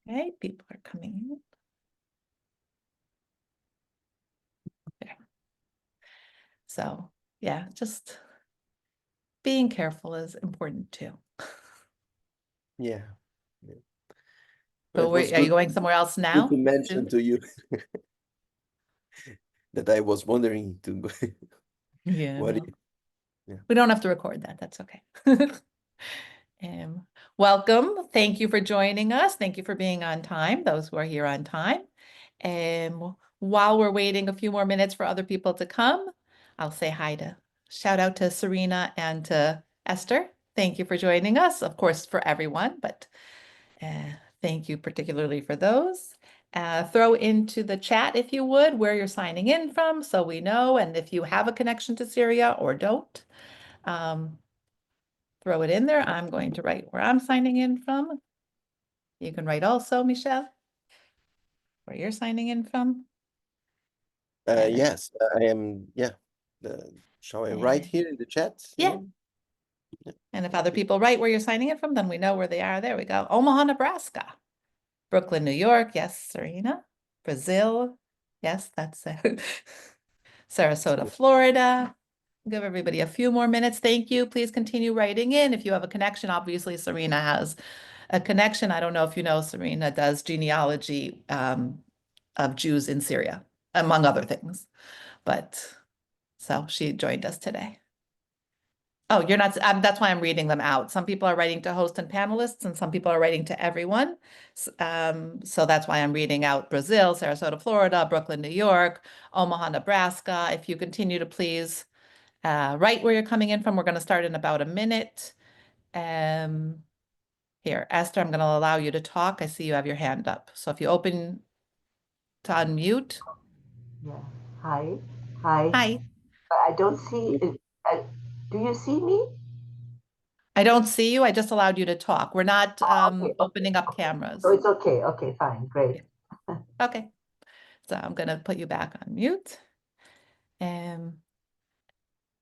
Okay, people are coming in. There. So yeah, just being careful is important too. Yeah. So are you going somewhere else now? Good to mention to you that I was wondering to Yeah, what no. yeah. We don't have to record that. That's okay. Welcome. Thank you for joining us. Thank you for being on time, those who are here on time. And while we're waiting a few more minutes for other people to come, I'll say hi to, shout out to Serena and to Esther. Thank you for joining us, of course, for everyone, but thank you particularly for those. Throw into the chat, if you would, where you're signing in from so we know, and if you have a connection to Syria or don't. Throw it in there. I'm going to write where I'm signing in from. You can write also, Michel, where you're signing in from. Yes, I am. Yeah. Shall I write here in the chat? Yeah. And if other people write where you're signing in from, then we know where they are. There we go. Omaha, Nebraska. Brooklyn, New York. Yes, Serena. Brazil. Yes, that's it. Sarasota, Florida. Give everybody a few more minutes. Thank you. Please continue writing in. If you have a connection, obviously Serena has a connection. I don't know if you know, Serena does genealogy of Jews in Syria, among other things. But so she joined us today. Oh, you're not, that's why I'm reading them out. Some people are writing to host and panelists, and some people are writing to everyone. So that's why I'm reading out Brazil, Sarasota, Florida, Brooklyn, New York, Omaha, Nebraska. If you continue to please write where you're coming in from, we're going to start in about a minute. Here, Esther, I'm going to allow you to talk. I see you have your hand up. So if you open to unmute. Yeah. Hi. Hi. Hi. I don't see it. Do you see me? I don't see you. I just allowed you to talk. We're not Okay, opening up okay. cameras. So it's okay. Okay, fine. Great. Yeah. Okay. So I'm going to put you back on mute.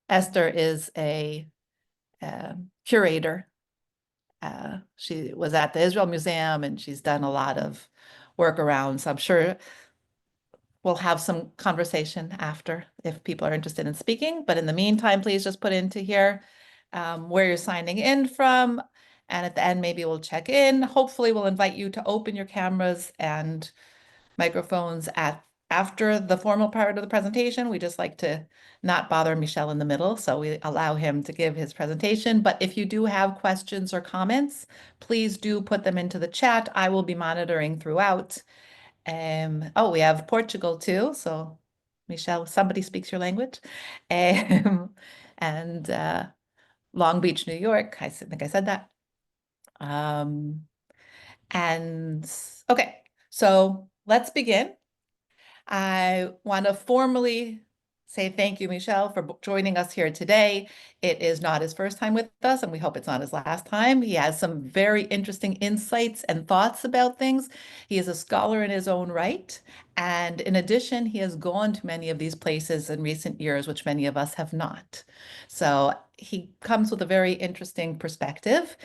Esther is a curator. She was at the Israel Museum and she's done a lot of work around. So I'm sure we'll have some conversation after if people are interested in speaking. But in the meantime, please just put into here where you're signing in from. And at the end, maybe we'll check in. Hopefully, we'll invite you to open your cameras and microphones after the formal part of the presentation. We just like to not bother Michel in the middle, so we allow him to give his presentation. But if you do have questions or comments, please do put them into the chat. I will be monitoring throughout. Oh, we have Portugal too. So Michel, somebody speaks your language. And Long Beach, New York. I think I said that. And okay, so let's begin. I want to formally say thank you, Michel, for joining us here today. It is not his first time with us, and we hope it's not his last time. He has some very interesting insights and thoughts about things. He is a scholar in his own right. And in addition, he has gone to many of these places in recent years, which many of us have not. So he comes with a very interesting perspective.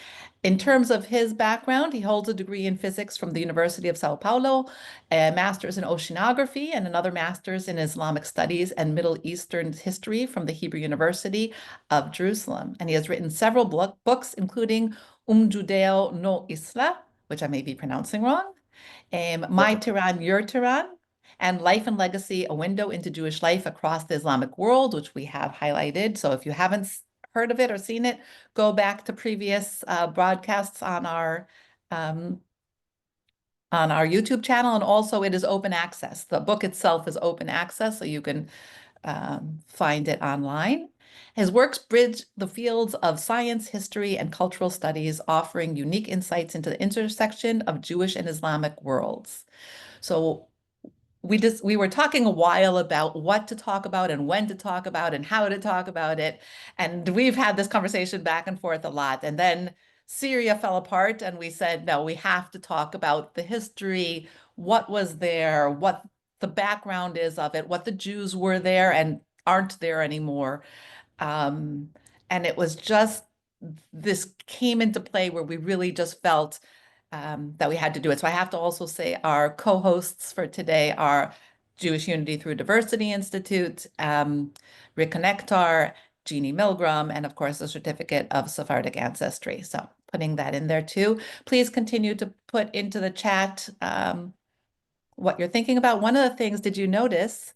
In terms of his background, he holds a degree in physics from the University of São Paulo, a master's in oceanography, and another master's in Islamic studies and Middle Eastern history from the Hebrew University of Jerusalem. And he has written several books, including Judeu no Isla, which I may be pronouncing wrong, My Tehran, Your Tehran, and Life and Legacy, A Window into Jewish Life Across the Islamic World, which we have highlighted. So if you haven't heard of it or seen it, go back to previous broadcasts on our YouTube channel, and also it is open access. The book itself is open access, so you can find it online. His works bridge the fields of science, history, and cultural studies, offering unique insights into the intersection of Jewish and Islamic worlds. So we were talking a while about what to talk about and when to talk about and how to talk about it. And we've had this conversation back and forth a lot. And then Syria fell apart and we said, no, we have to talk about the history, what was there, what the background is of it, what the Jews were there and aren't there anymore. And it was just, this came into play where we really just felt that we had to do it. So I have to also say our co-hosts for today are Jewish Unity Through Diversity Institute, Reconnectar, Jeannie Milgram, and of course the Certificate of Sephardic Ancestry. So putting that in there too. Please continue to put into the chat what you're thinking about. One of the things, did you notice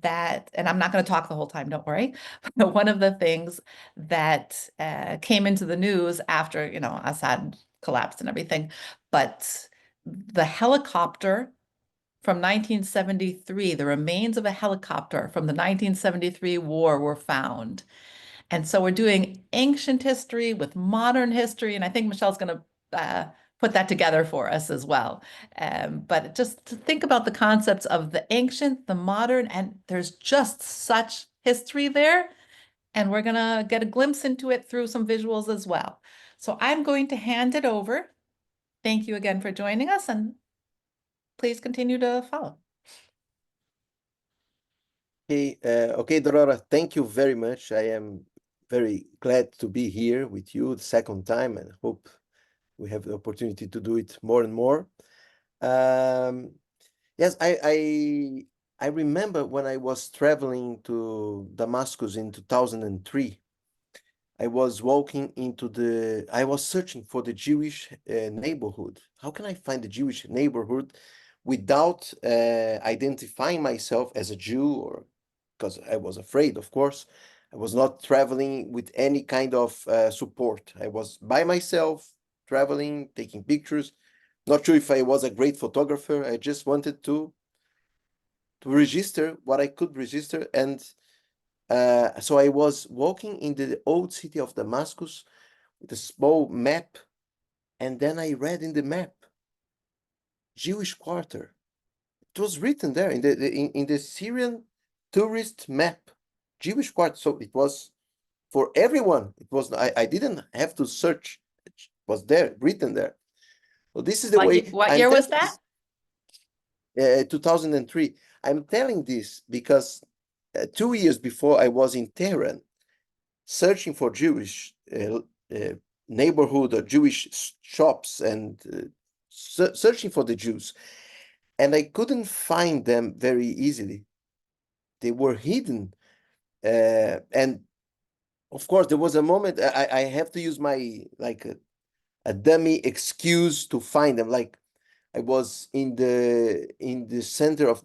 that, and I'm not going to talk the whole time, don't worry, but one of the things that came into the news after, Assad collapsed and everything, but the helicopter from 1973, the remains of a helicopter from the 1973 war were found. And so we're doing ancient history with modern history, and I think Michelle's going to put that together for us as well. But just to think about the concepts of the ancient, the modern, and there's just such history there. And we're going to get a glimpse into it through some visuals as well. So I'm going to hand it over. Thank you again for joining us, and please continue to follow. Okay, Dorora, thank you very much. I am very glad to be here with you the second time, and hope we have the opportunity to do it more and more. Yes, I remember when I was traveling to Damascus in 2003. I was I was searching for the Jewish neighborhood. How can I find the Jewish neighborhood without identifying myself as a Jew, or because I was afraid, of course. I was not traveling with any kind of support. I was by myself, traveling, taking pictures. Not sure if I was a great photographer. I just wanted to register what I could register. And so I was walking in the old city of Damascus with a small map. And then I read in the map, Jewish quarter. It was written there in the Syrian tourist map, Jewish quarter. So it was for everyone. It was I didn't have to search. It was there, written there. So this is the way. What year was that? 2003. I'm telling this because 2 years before I was in Tehran, searching for Jewish neighborhood or Jewish shops and searching for the Jews. And I couldn't find them very easily. They were hidden. And of course, there was a moment I have to use my a dummy excuse to find them. Like I was in the center of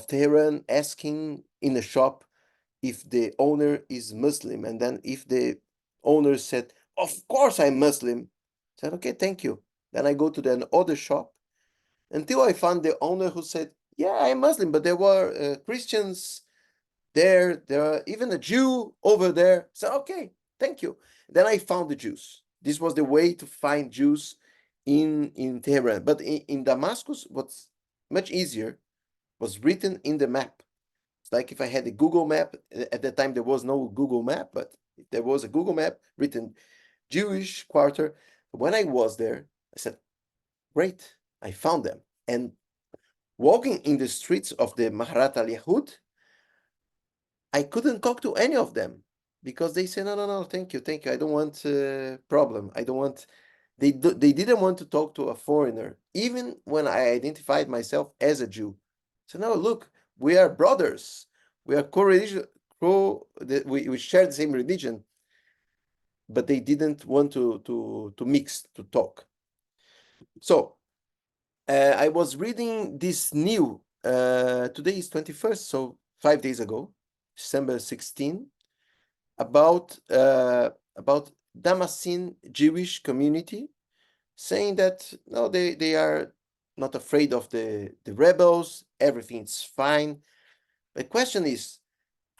Tehran, asking in a shop if the owner is Muslim, and then if the owner said, "Of course I'm Muslim," I said, "Okay, thank you." Then I go to the other shop until I found the owner who said, "Yeah, I'm Muslim, but there were Christians there. There are even a Jew over there." So okay, thank you. Then I found the Jews. This was the way to find Jews in Tehran. But in Damascus, what's much easier was written in the map. It's like if I had a Google map. At that time, there was no Google map, but if there was a Google map written Jewish quarter, when I was there, I said, great, I found them. And walking in the streets of the Maharat al-Yahud, I couldn't talk to any of them because they said, no, thank you. I don't want a problem. I don't want, they didn't want to talk to a foreigner, even when I identified myself as a Jew. So no, look, we are brothers. We are co-religion, we share the same religion, but they didn't want to mix, to talk. So I was reading this new, today is 21st, so 5 days ago, December 16, about Damascene Jewish community, saying that no, they are not afraid of the rebels, everything's fine. The question is,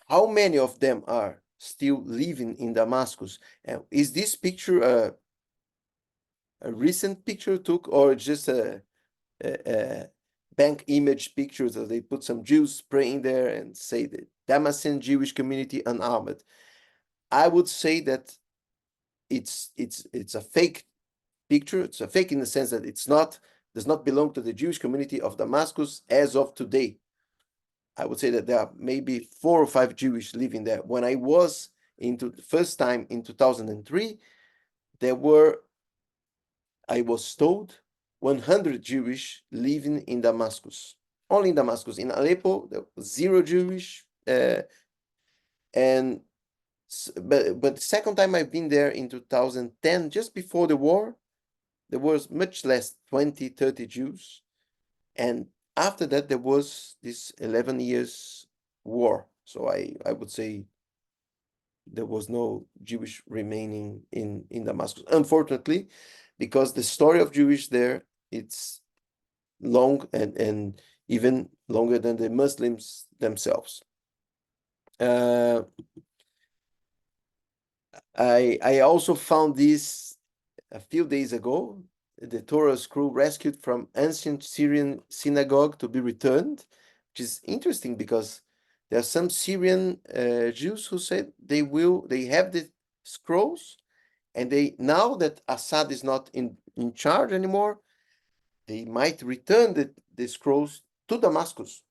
how many of them are still living in Damascus? Is this picture a recent picture took, or just a bank image picture that they put some Jews praying there and say the Damascene Jewish community unarmed? I would say that it's a fake picture. It's a fake in the sense that does not belong to the Jewish community of Damascus as of today. I would say that there are maybe 4 or 5 Jewish living there. When I was into the first time in 2003, I was told 100 Jewish living in Damascus. Only in Damascus. In Aleppo, there was 0 Jewish. But the second time I've been there in 2010, just before the war, there was much less, 20, 30 Jews. And after that, there was this 11 years war. So I would say there was no Jewish remaining in Damascus, unfortunately, because the story of Jewish there, it's long and even longer than the Muslims themselves. I also found this a few days ago, the Torah scroll rescued from ancient Syrian synagogue to be returned, which is interesting because there are some Syrian Jews who said they have the scrolls, and now that Assad is not in charge anymore, they might return the scrolls to Damascus.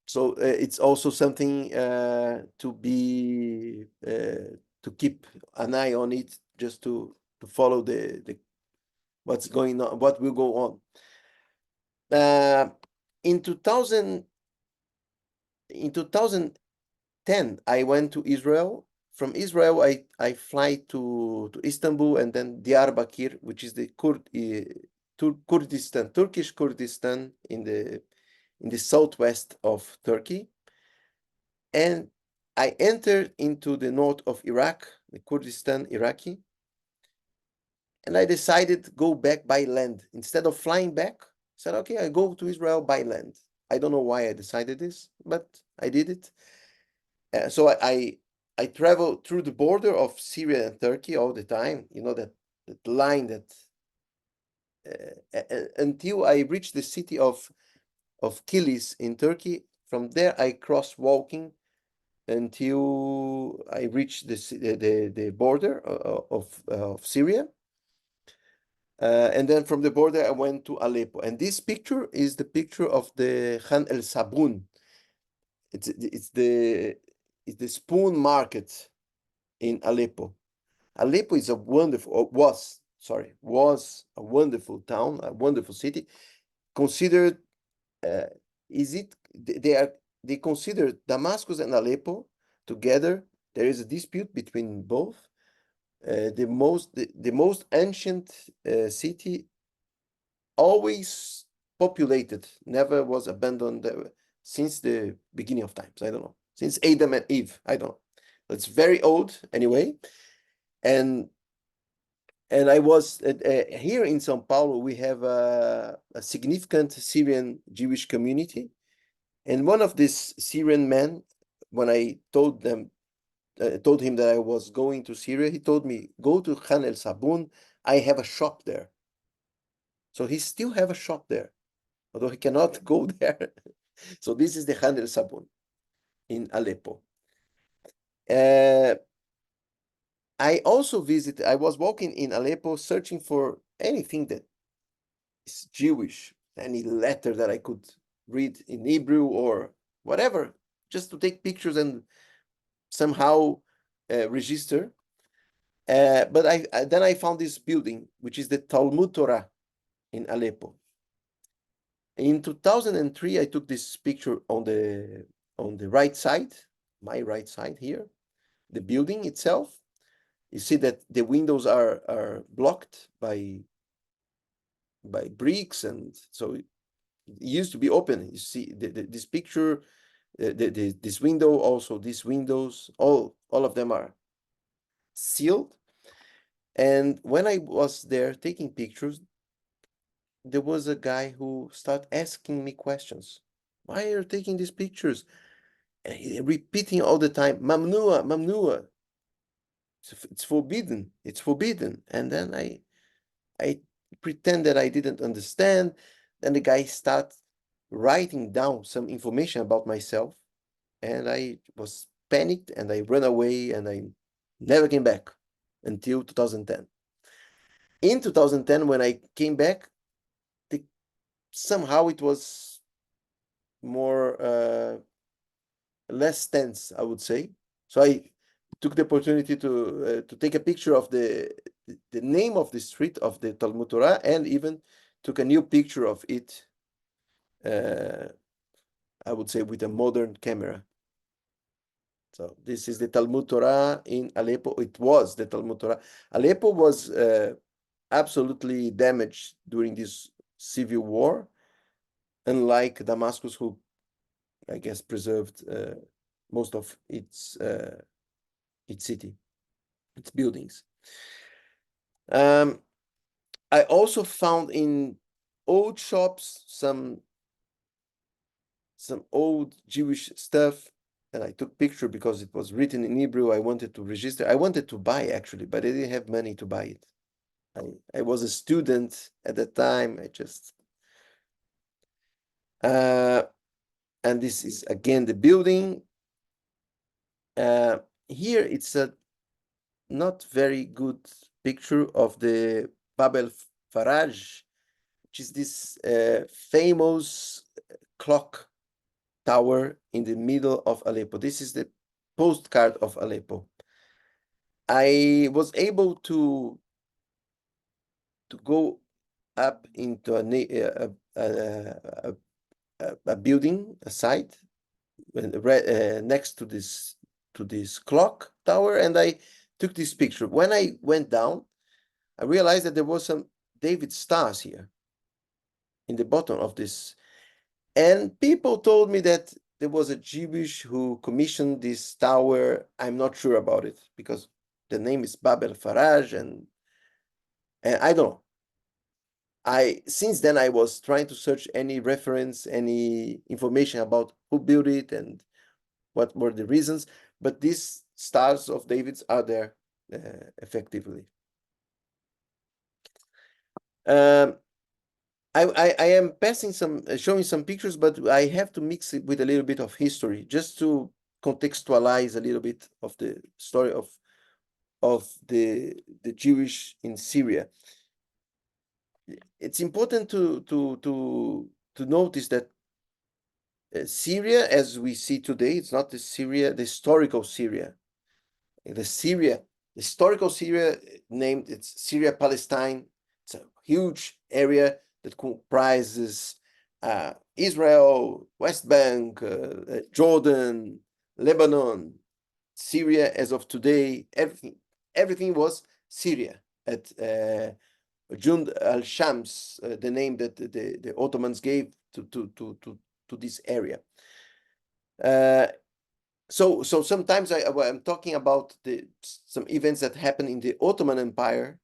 So it's also something to keep an eye on it, just to follow the what's going on, what will go on. In 2010, I went to Israel. From Israel, I fly to Istanbul and then Diyarbakir, which is the Kurdistan, Turkish Kurdistan in the southwest of Turkey. And I entered into the north of Iraq, the Kurdistan Iraqi, and I decided to go back by land. Instead of flying back, I said, okay, I go to Israel by land. I don't know why I decided this, but I did it. So I travel through the border of Syria and Turkey all the time, that line that until I reached the city of Kilis in Turkey. From there, I cross walking until I reached the border of Syria. And then from the border, I went to Aleppo. And this picture is the picture of the Khan el Sabun. It's the spoon market in Aleppo. Aleppo is was a wonderful town, a wonderful city, considered. They consider Damascus and Aleppo together. There is a dispute between both. The most ancient city, always populated, never was abandoned since the beginning of times. I don't know, since Adam and Eve. I don't know. It's very old anyway. And I was here in São Paulo. We have a significant Syrian Jewish community, and one of these Syrian men, when I told him that I was going to Syria, he told me, go to Khan el Sabun. I have a shop there. So he still have a shop there, although he cannot go there. So this is the Khan el Sabun in Aleppo. I was walking in Aleppo searching for anything that is Jewish, any letter that I could read in Hebrew or whatever, just to take pictures and somehow register. But then I found this building, which is the Talmud Torah in Aleppo. In 2003, I took this picture on the right side, my right side here, the building itself. You see that the windows are blocked by bricks, and so it used to be open. You see this picture, this window, also these windows, all of them are sealed. And when I was there taking pictures, there was a guy who started asking me questions. Why are you taking these pictures? And repeating all the time, Mamnua, Mamnua. It's forbidden. It's forbidden. And then I pretend that I didn't understand. Then the guy started writing down some information about myself, and I was panicked and I ran away and I never came back until 2010. In 2010, when I came back, somehow it was more less tense, I would say. So I took the opportunity to take a picture of the the name of the street of the Talmud Torah, and even took a new picture of it, I would say with a modern camera. So this is the Talmud Torah in Aleppo. It was the Talmud Torah. Aleppo was absolutely damaged during this civil war, unlike Damascus, who I guess preserved most of its city, its buildings. I also found in old shops some old Jewish stuff, and I took picture because it was written in Hebrew. I wanted to register. I wanted to buy actually, but I didn't have money to buy it. I was a student at the time. I just and this is again the building. Here it's a not very good picture of the Bab el Faraj, which is this famous clock tower in the middle of Aleppo. This is the postcard of Aleppo. I was able to go up into a building, a site next to this clock tower, and I took this picture. When I went down, I realized that there was some David stars here in the bottom of this, and people told me that there was a Jewish who commissioned this tower. I'm not sure about it because the name is Bab el Faraj, and I don't know. Since then I was trying to search any reference, any information about who built it and what were the reasons, but these stars of David's are there effectively. I am passing showing some pictures, but I have to mix it with a little bit of history just to contextualize a little bit of the story of the Jewish in Syria. It's important to notice that Syria, as we see today, it's not the Syria, the historical Syria. The historical Syria, named it's Syria Palestine. It's a huge area that comprises Israel, West Bank, Jordan, Lebanon, Syria. As of today, everything was Syria at Jund al-Shams, the name that the Ottomans gave to this area. So sometimes I'm talking about some events that happened in the Ottoman Empire,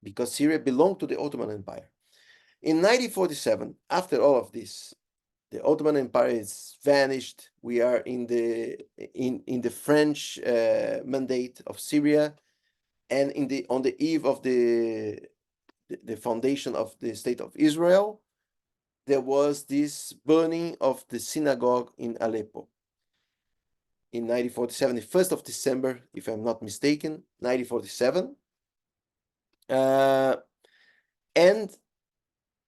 because Syria belonged to the Ottoman Empire. In 1947, after all of this, the Ottoman Empire is vanished. We are in the French mandate of Syria, and on the eve of the foundation of the State of Israel, there was this burning of the synagogue in Aleppo in 1947, the 1st of December, if I'm not mistaken, 1947. And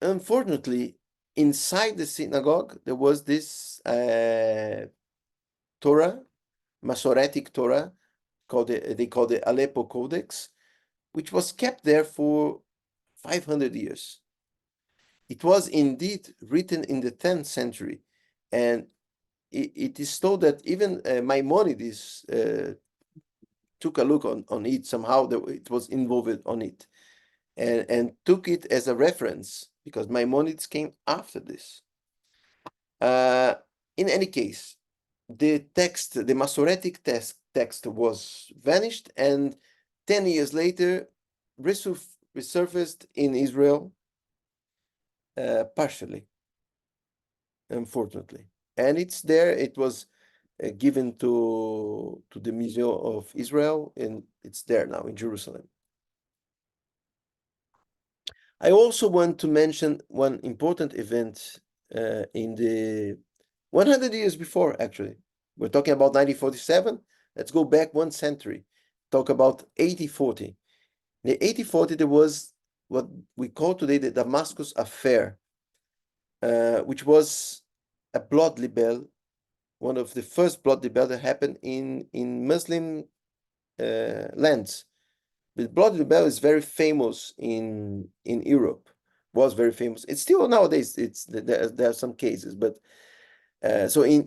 unfortunately, inside the synagogue, there was this Torah, Masoretic Torah, they call the Aleppo Codex, which was kept there for 500 years. It was indeed written in the 10th century, and it is told that even Maimonides took a look on it somehow. It was involved on it, and took it as a reference because Maimonides came after this. In any case, the text, the Masoretic text was vanished, and 10 years later resurfaced in Israel, partially, unfortunately. And it's there. It was given to the Museum of Israel, and it's there now in Jerusalem. I also want to mention one important event in the 100 years before, actually. We're talking about 1947. Let's go back one century. Talk about 1840. In the 1840, there was what we call today the Damascus Affair, which was a blood libel, one of the first blood libel that happened in Muslim lands The blood libel is very famous in Europe. Was very famous. It's still nowadays. There are some cases, but so in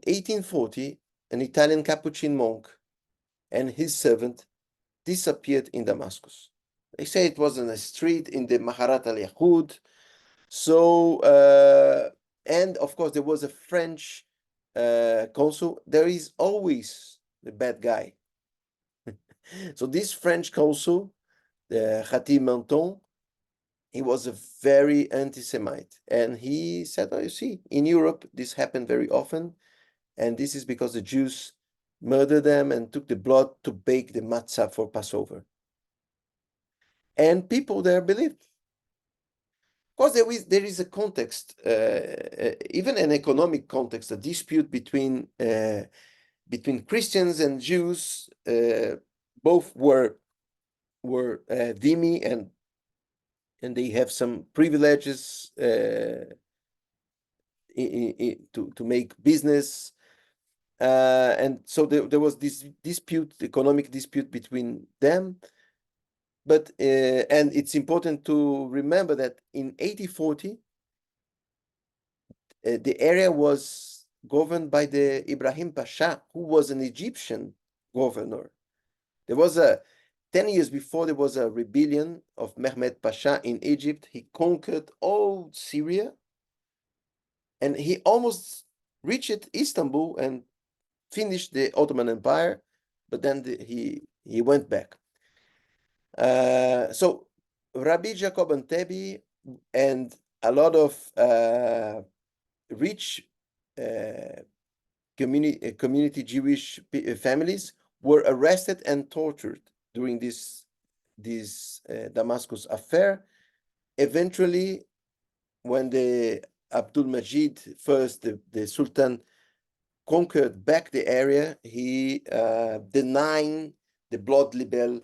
1840, an Italian Capuchin monk and his servant disappeared in Damascus. They say it was on a street in the Maharat al-Yahud. So and of course there was a French consul. There is always the bad guy. So this French consul, Khatib Menton, he was a very anti-Semite, and he said, "Oh, you see, in Europe this happened very often, and this is because the Jews murdered them and took the blood to bake the matzah for Passover." And people there believed. Of course, there is a context, even an economic context, a dispute between Christians and Jews. Both were dhimmi, and they have some privileges to make business, and so there was this economic dispute between them. But and it's important to remember that in 1840, the area was governed by the Ibrahim Pasha, who was an Egyptian governor. There was 10 years before, there was a rebellion of Mehmed Pasha in Egypt. He conquered all Syria, and he almost reached Istanbul and finished the Ottoman Empire, but then he went back. So Rabbi Jacob Antebi and a lot of rich community Jewish families were arrested and tortured during this Damascus affair. Eventually, when the Abdul Majid first, the Sultan, conquered back the area, he denied the blood libel,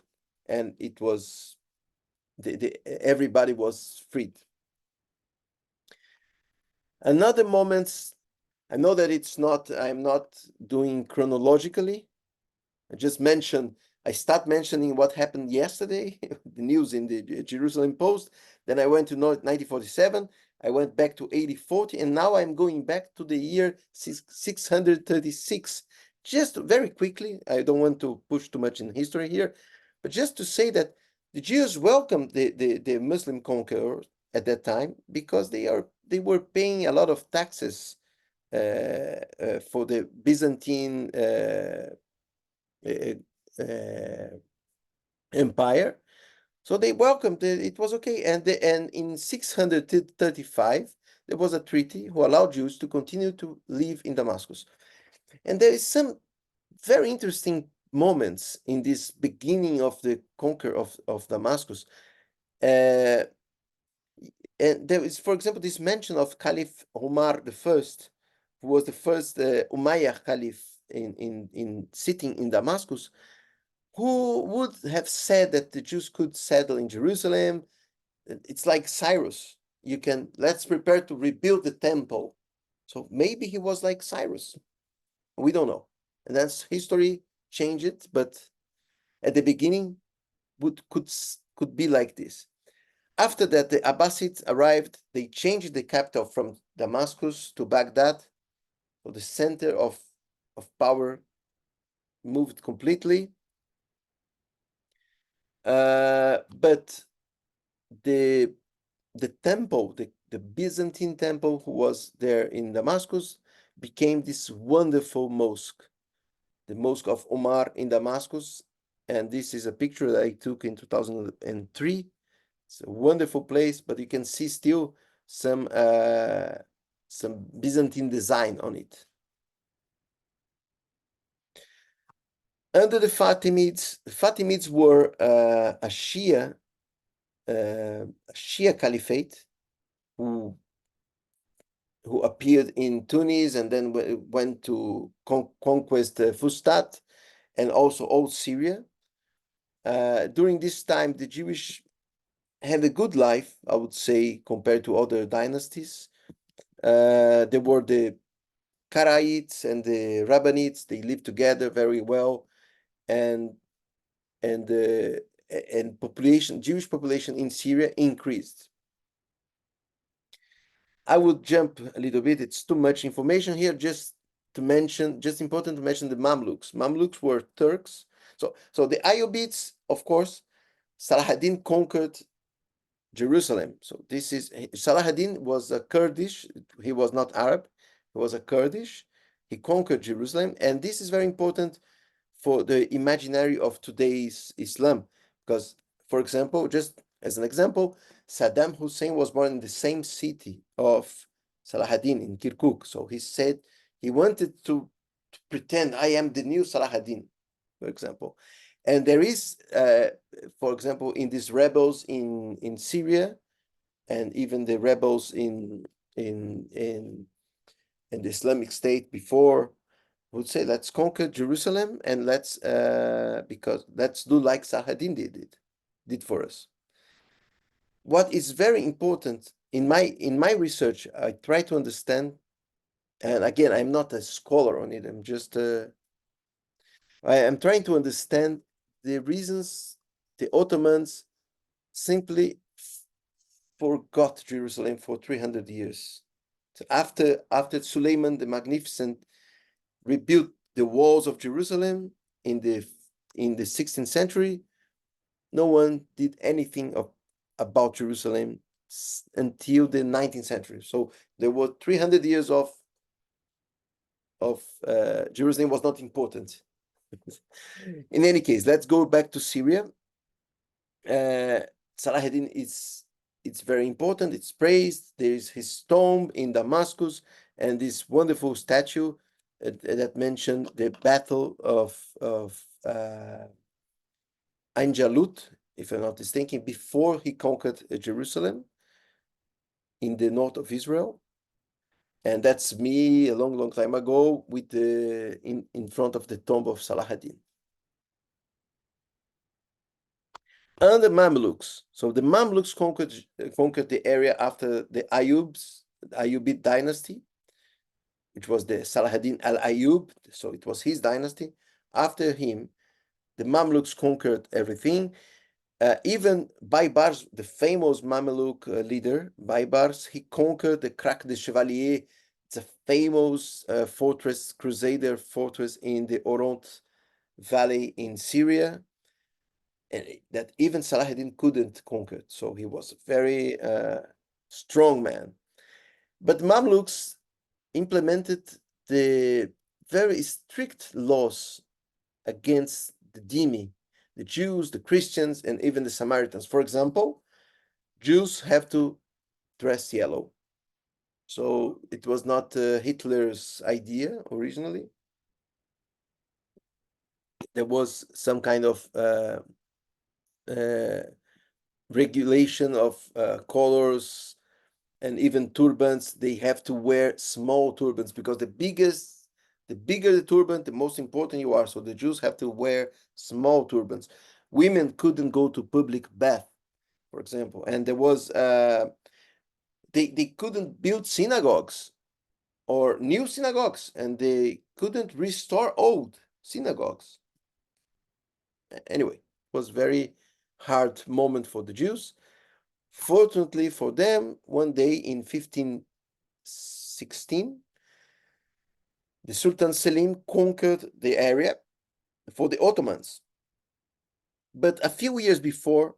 and it was everybody was freed. Another moment, I know that I'm not doing chronologically. I start mentioning what happened yesterday, the news in the Jerusalem Post. Then I went to 1947. I went back to 1840, and now I'm going back to the year 636. Just very quickly, I don't want to push too much in history here, but just to say that the Jews welcomed the Muslim conquerors at that time because they were paying a lot of taxes for the Byzantine empire. So they welcomed it. It was okay. And in 635, there was a treaty who allowed Jews to continue to live in Damascus. And there is some very interesting moments in this beginning of the conquer of Damascus. And there is, for example, this mention of Caliph Omar I, who was the first Umayyad Caliph in sitting in Damascus, who would have said that the Jews could settle in Jerusalem. It's like Cyrus. Let's prepare to rebuild the temple. So maybe he was like Cyrus. We don't know. And that's history changed it, but at the beginning could be like this. After that, the Abbasids arrived. They changed the capital from Damascus to Baghdad. So the center of power moved completely. But the temple, the Byzantine temple who was there in Damascus, became this wonderful mosque, the Mosque of Omar in Damascus. And this is a picture that I took in 2003. It's a wonderful place, but you can see still some Byzantine design on it. Under the Fatimids were a Shia caliphate who appeared in Tunis and then went to conquest Fustat and also all Syria. During this time, the Jewish had a good life, I would say, compared to other dynasties. There were the Karaites and the Rabbanites. They lived together very well, and and Jewish population in Syria increased. I would jump a little bit. It's too much information here. Just important to mention the Mamluks. Mamluks were Turks. So the Ayyubids, of course, Salahuddin conquered Jerusalem. So Salahuddin was a Kurdish. He was not Arab. He was a Kurdish. He conquered Jerusalem, and this is very important for the imaginary of today's Islam, because, for example, just as an example, Saddam Hussein was born in the same city of Salahuddin in Kirkuk. So he said he wanted to pretend I am the new Salahuddin, for example. And there is, for example, in these rebels in Syria, and even the rebels in the Islamic State before, would say, let's conquer Jerusalem and let's do like Salahuddin did for us. What is very important in my research, I try to understand, and again, I'm not a scholar on it. I'm just I am trying to understand the reasons the Ottomans simply forgot Jerusalem for 300 years. So after Suleiman the Magnificent rebuilt the walls of Jerusalem in the 16th century, no one did anything about Jerusalem until the 19th century. So there were 300 years of Jerusalem was not important. In any case, let's go back to Syria. Salahuddin it's very important. It's praised. There is his tomb in Damascus and this wonderful statue that mentioned the battle of Ain Jalut, if I'm not mistaken, before he conquered Jerusalem in the north of Israel. And that's me a long time ago with in front of the tomb of Salahuddin. And the Mamluks. So the Mamluks conquered the area after the Ayyubid dynasty, which was the Salahuddin al-Ayyub. So it was his dynasty. After him, the Mamluks conquered everything. Even Baybars, the famous Mamluk leader, Baybars, he conquered the Crac de Chevalier. It's a famous fortress, crusader fortress in the Oront Valley in Syria, and that even Salahuddin couldn't conquer. So he was a very strong man. But Mamluks implemented the very strict laws against the dhimmi, the Jews, the Christians, and even the Samaritans. For example, Jews have to dress yellow. So it was not Hitler's idea originally. There was some kind of regulation of colors and even turbans. They have to wear small turbans because the bigger the turban, the most important you are. So the Jews have to wear small turbans. Women couldn't go to public bath, for example, and there was they couldn't build synagogues or new synagogues, and they couldn't restore old synagogues. Anyway, it was very hard moment for the Jews. Fortunately for them, one day in 1516, the Sultan Selim conquered the area for the Ottomans. But a few years before,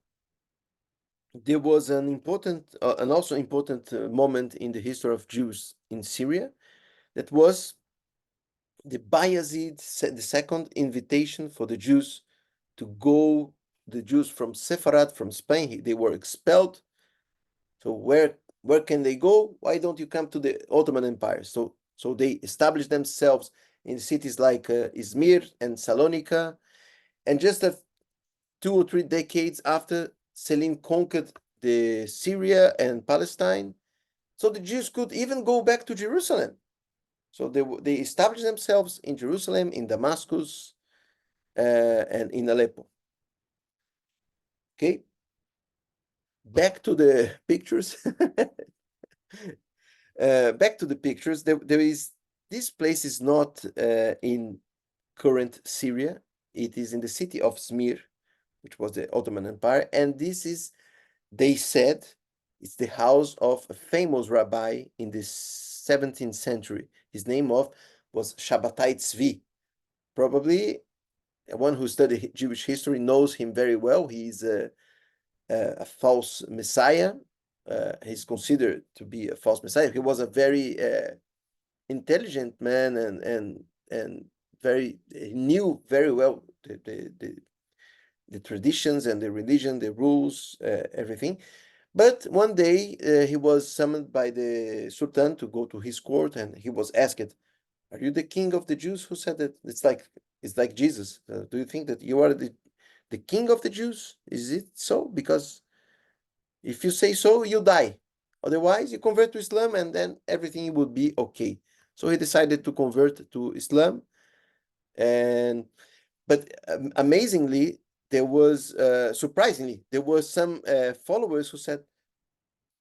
there was an important, also important moment in the history of Jews in Syria. That was the Bayezid II invitation for the Jews to go. The Jews from Sepharad, from Spain, they were expelled. So where can they go? Why don't you come to the Ottoman Empire? So they established themselves in cities like Izmir and Salonika, and just 2 or 3 decades after, Selim conquered the Syria and Palestine, so the Jews could even go back to Jerusalem. So they established themselves in Jerusalem, in Damascus, and in Aleppo. Okay, back to the pictures. Back to the pictures. There is, this place is not in current Syria. It is in the city of Izmir, which was the Ottoman Empire. And this is, they said, it's the house of a famous rabbi in the 17th century. His name was Shabbatai Tzvi. Probably one who studied Jewish history knows him very well. He's a false messiah. He's considered to be a false messiah. He was a very intelligent man and he knew very well the traditions and the religion, the rules, everything. But one day he was summoned by the Sultan to go to his court, and he was asked, "Are you the king of the Jews?" Who said that? It's like Jesus. Do you think that you are the king of the Jews? Is it so? Because if you say so, you die. Otherwise, you convert to Islam, and then everything would be okay. So he decided to convert to Islam, but amazingly, there was surprisingly there were some followers who said,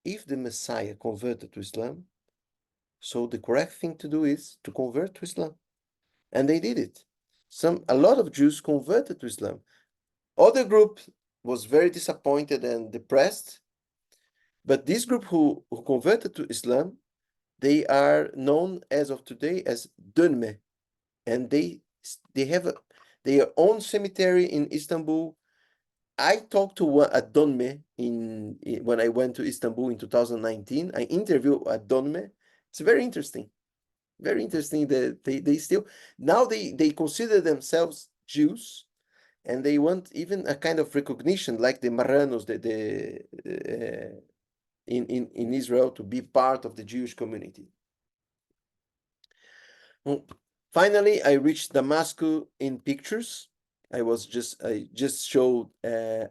if the Messiah converted to Islam, so the correct thing to do is to convert to Islam, and they did it. A lot of Jews converted to Islam. Other group was very disappointed and depressed, but this group who converted to Islam, they are known as of today as Dönme, and they have their own cemetery in Istanbul. I talked to a Dönme when I went to Istanbul in 2019. I interviewed a Dönme. It's very interesting. Very interesting that they still, now they consider themselves Jews, and they want even a kind of recognition, like the Marranos, in Israel, to be part of the Jewish community. Finally, I reached Damascus in pictures. I just showed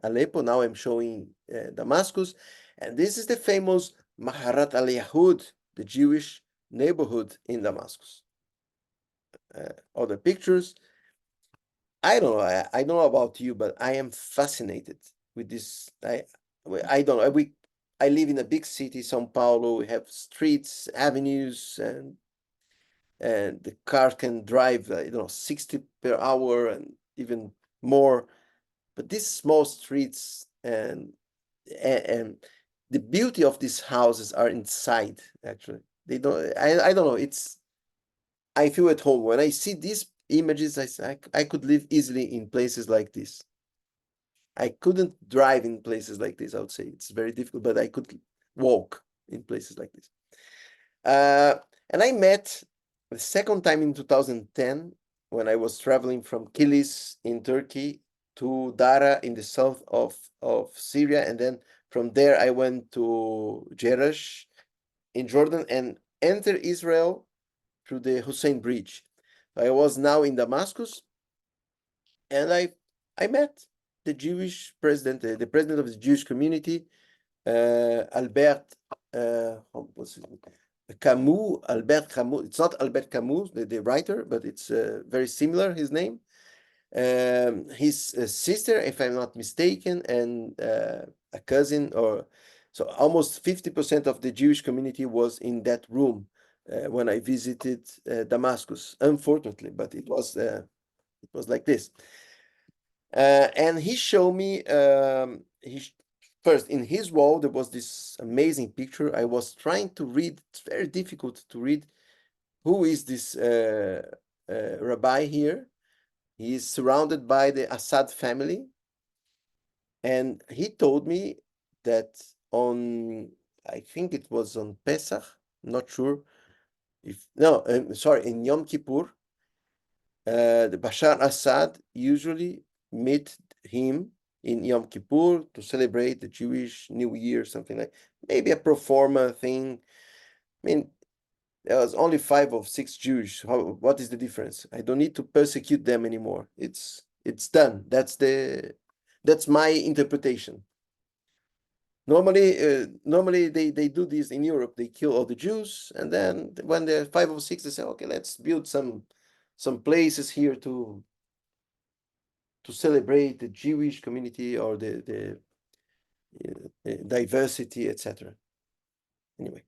Aleppo. Now I'm showing Damascus, and this is the famous Maharat al-Yahud, the Jewish neighborhood in Damascus. Other pictures. I don't know. I don't know about you, but I am fascinated with this. I don't know. I live in a big city, São Paulo. We have streets, avenues, and the car can drive 60 per hour and even more. But these small streets and the beauty of these houses are inside. Actually, they don't. I don't know. I feel at home when I see these images. I could live easily in places like this. I couldn't drive in places like this. I would say it's very difficult, but I could walk in places like this. And I met the second time in 2010 when I was traveling from Kilis in Turkey to Dara in the south of Syria, and then from there I went to Jerash in Jordan and entered Israel through the Hussein Bridge. I was now in Damascus, and I met the Jewish president, the president of the Jewish community, Albert Camus. Albert Camus. It's not Albert Camus, the writer, but it's very similar, his name. His sister, if I'm not mistaken, and a cousin, so almost 50% of the Jewish community was in that room when I visited Damascus, unfortunately, but it was like this. And he showed me, first in his wall, there was this amazing picture. I was trying to read, it's very difficult to read. Who is this rabbi here? He is surrounded by the Assad family. And he told me that I think it was on Pesach, not sure in Yom Kippur, the Bashar Assad usually meet him in Yom Kippur to celebrate the Jewish New Year, something like maybe a pro forma thing. I mean, there was only 5 or 6 Jews. What is the difference? I don't need to persecute them anymore. It's done. That's my interpretation. Normally they do this in Europe. They kill all the Jews, and then when they're 5 or 6, they say, okay, let's build some places here to celebrate the Jewish community or the diversity, etc. Anyway,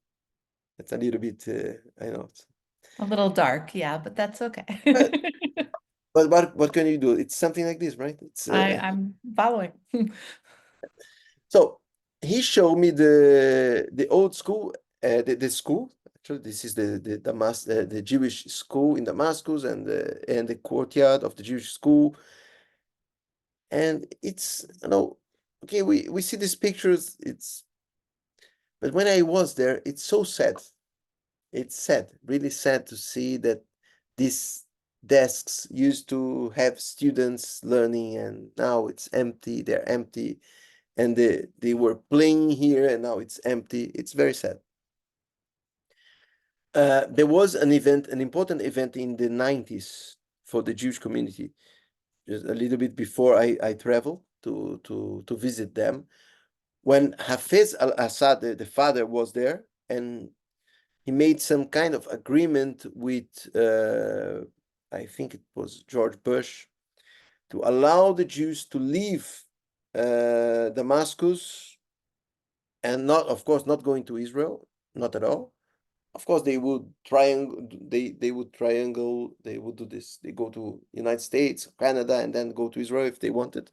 that's a little bit, I know. A little dark, yeah, but that's okay. But what can you do? It's something like this, right? It's I'm following. so he showed me the old school, the school. Actually, this is the Jewish school in Damascus and the courtyard of the Jewish school. And it's, okay, we see these pictures. But when I was there, it's so sad. It's sad, really sad to see that these desks used to have students learning, and now it's empty. They're empty, and they were playing here, and now it's empty. It's very sad. There was an important event in the 90s for the Jewish community, just a little bit before I traveled to visit them, when Hafez al-Assad, the father, was there, and he made some kind of agreement with, I think it was George Bush, to allow the Jews to leave Damascus, and of course, not going to Israel, not at all. Of course, they would triangle, they would do this. They go to United States, Canada, and then go to Israel if they wanted.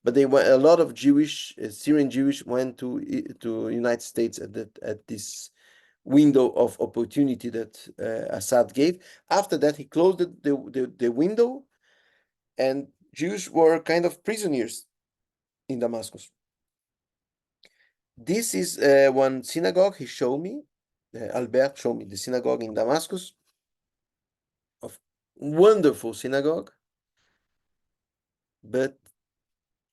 But a lot of Syrian Jewish went to United States at this window of opportunity that Assad gave. After that, he closed the window, and Jews were kind of prisoners in Damascus. This is one synagogue he showed me. Albert showed me the synagogue in Damascus. Of wonderful synagogue, but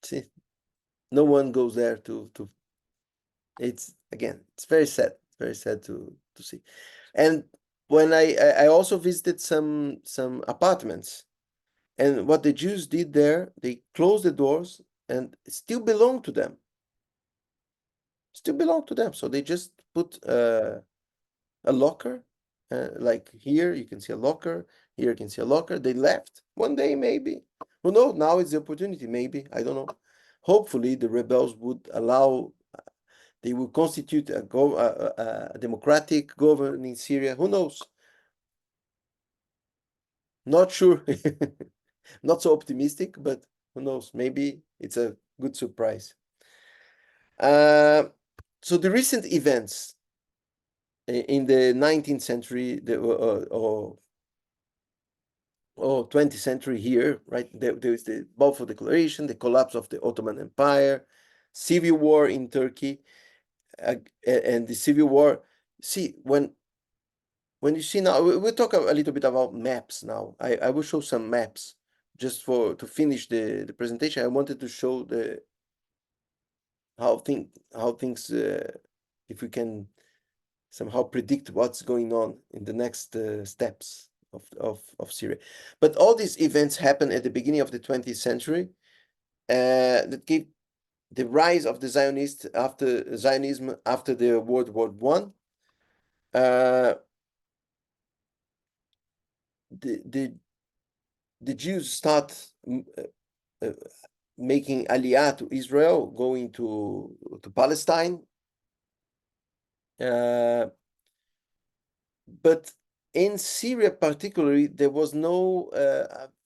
see, no one goes there to. It's very sad. Very sad to see. And when I also visited some apartments, and what the Jews did there, they closed the doors, and it still belong to them. Still belong to them. So they just put a locker, like here you can see a locker, here you can see a locker. They left one day, maybe. Who knows? Now it's the opportunity, maybe. I don't know. Hopefully, the rebels would allow. They will constitute a democratic government in Syria. Who knows? Not sure. Not so optimistic, but who knows? Maybe it's a good surprise. So the recent events in the 19th century or 20th century here, right? There is the Balfour Declaration, the collapse of the Ottoman Empire, civil war in Turkey, and the civil war. See, when you see now, we'll talk a little bit about maps now. I will show some maps just to finish the presentation. I wanted to show how things, if we can somehow predict what's going on in the next steps of Syria. But all these events happened at the beginning of the 20th century that gave the rise of the Zionism after the World War One. The Jews start making aliyah to Israel, going to Palestine. But in Syria particularly, there was no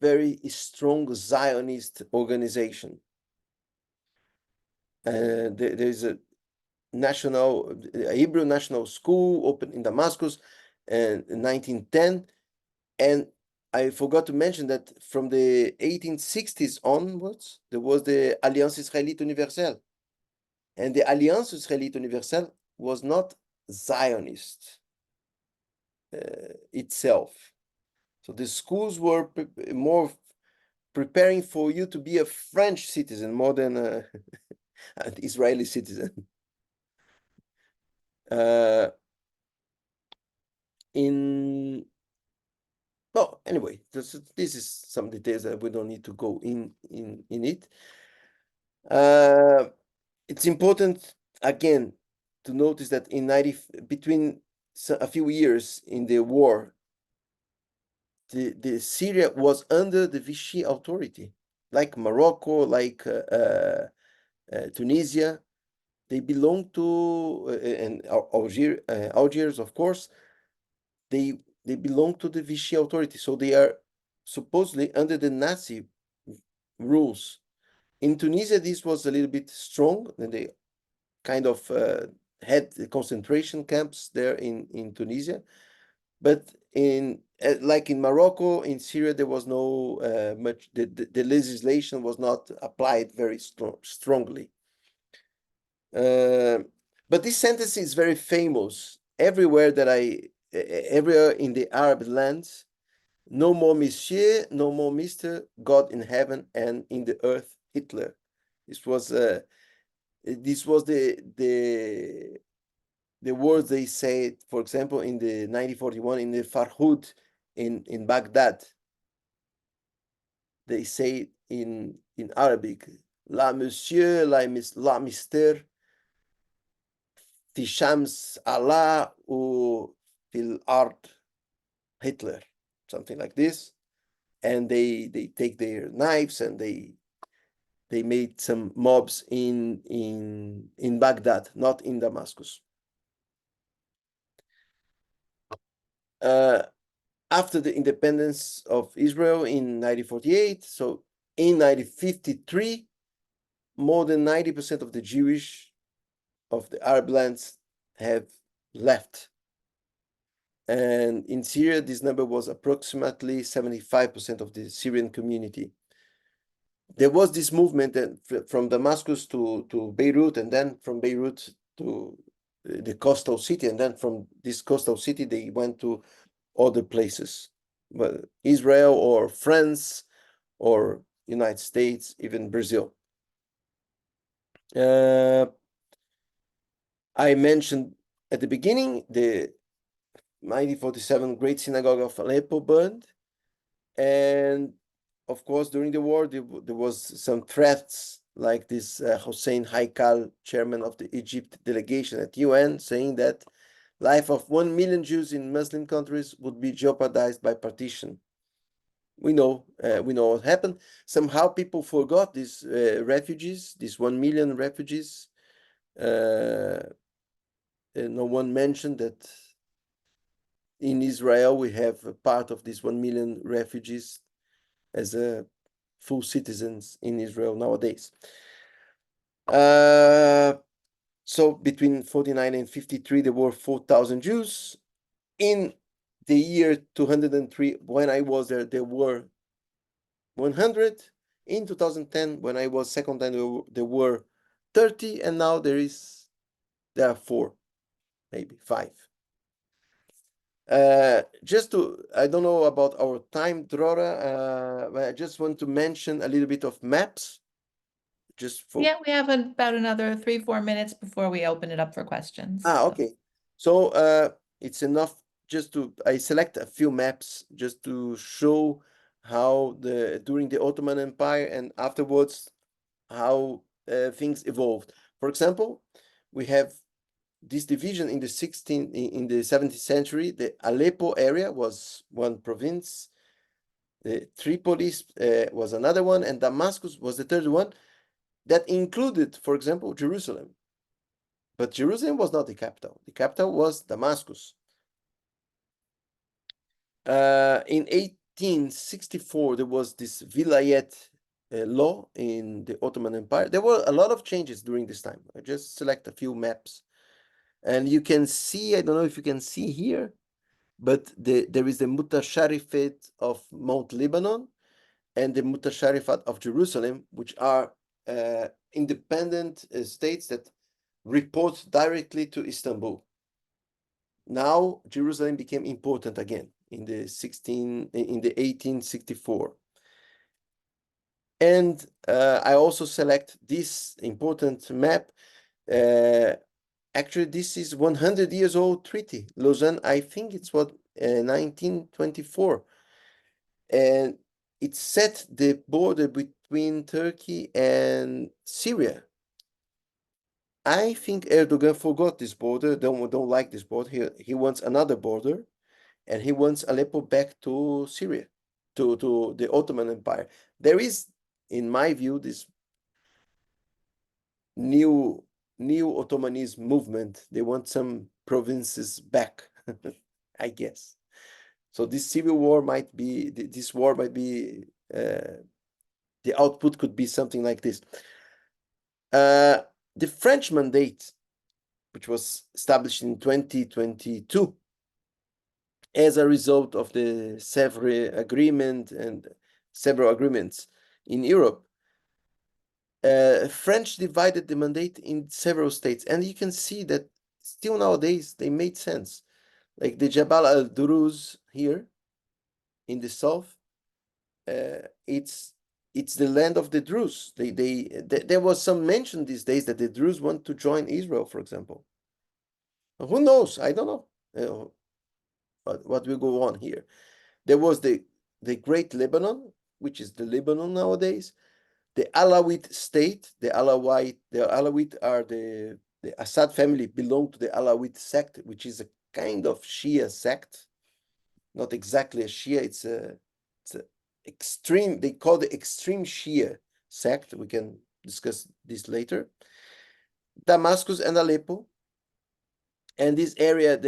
very strong Zionist organization. There's a Hebrew national school opened in Damascus in 1910. And I forgot to mention that from the 1860s onwards, there was the Alliance Israélite Universelle. And the Alliance Israélite Universelle was not Zionist itself. So the schools were more preparing for you to be a French citizen more than an Israeli citizen. Well, anyway, this is some details that we don't need to go in it. It's important again to notice that between a few years in the war, the Syria was under the Vichy authority, like Morocco, like Tunisia. They belong to and Algiers, of course. They belong to the Vichy authority, so they are supposedly under the Nazi rules. In Tunisia, this was a little bit strong, and they kind of had the concentration camps there in Tunisia. But like in Morocco, in Syria, there was no much, the legislation was not applied very strongly. But this sentence is very famous everywhere everywhere in the Arab lands. No more Monsieur, no more Mr. God in heaven and in the earth, Hitler. This was the words they said, for example, in the 1941 in the Farhud in Baghdad. They say in Arabic, La Monsieur, la Mister, Fi Shams Allah ou Fil Ard Hitler, something like this. And they take their knives and they made some mobs in Baghdad, not in Damascus. After the independence of Israel in 1948, so in 1953, more than 90% of the Jewish of the Arab lands have left. And in Syria, this number was approximately 75% of the Syrian community. There was this movement that from Damascus to Beirut, and then from Beirut to the coastal city, and then from this coastal city, they went to other places, well, Israel or France or United States, even Brazil. I mentioned at the beginning the 1947 Great Synagogue of Aleppo burned, and of course during the war there was some threats like this Hossein Haikal, chairman of the Egypt delegation at UN, saying that life of 1 million Jews in Muslim countries would be jeopardized by partition. We know what happened. Somehow people forgot these refugees, these 1 million refugees. No one mentioned that in Israel we have a part of these 1 million refugees as full citizens in Israel nowadays. So between 49 and 53, there were 4,000 Jews. In the year 203, when I was there, there were 100. In 2010, when I was second time, there were 30, and now there are 4, maybe 5. I don't know about our time, Drora, but I just want to mention a little bit of maps. Yeah, we have about another 3-4 minutes before we open it up for questions. Okay. So it's enough I select a few maps just to show how during the Ottoman Empire and afterwards how things evolved. For example, we have this division in the 17th century. The Aleppo area was one province, the Tripolis was another one, and Damascus was the third one that included, for example, Jerusalem. But Jerusalem was not the capital. The capital was Damascus. In 1864, there was this vilayet law in the Ottoman Empire. There were a lot of changes during this time. I just select a few maps. And you can see, I don't know if you can see here, but there is the Mutasharifate of Mount Lebanon and the Mutasharifat of Jerusalem, which are independent states that report directly to Istanbul. Now Jerusalem became important again in the 1864. And I also select this important map. Actually, this is 100 years old treaty. Lausanne, I think it's 1924. And it set the border between Turkey and Syria. I think Erdogan forgot this border, don't like this border. He wants another border, and he wants Aleppo back to Syria, to the Ottoman Empire. There is, in my view, this new Ottomanism movement. They want some provinces back, I guess. So this civil war might be, this war might be, the output could be something like this. The French mandate, which was established in 2022, as a result of the Sèvres Agreement and several agreements in Europe, French divided the mandate in several states, and you can see that still nowadays they made sense. Like the Jabal al-Duruz here in the south, it's the land of the Druze. There was some mention these days that the Druze want to join Israel, for example. Who knows? I don't know what will go on here. There was the Great Lebanon, which is the Lebanon nowadays. The Alawite state, the Alawite are the Assad family belong to the Alawite sect, which is a kind of Shia sect. Not exactly a Shia, it's a extreme, they call the extreme Shia sect. We can discuss this later. Damascus and Aleppo, and this area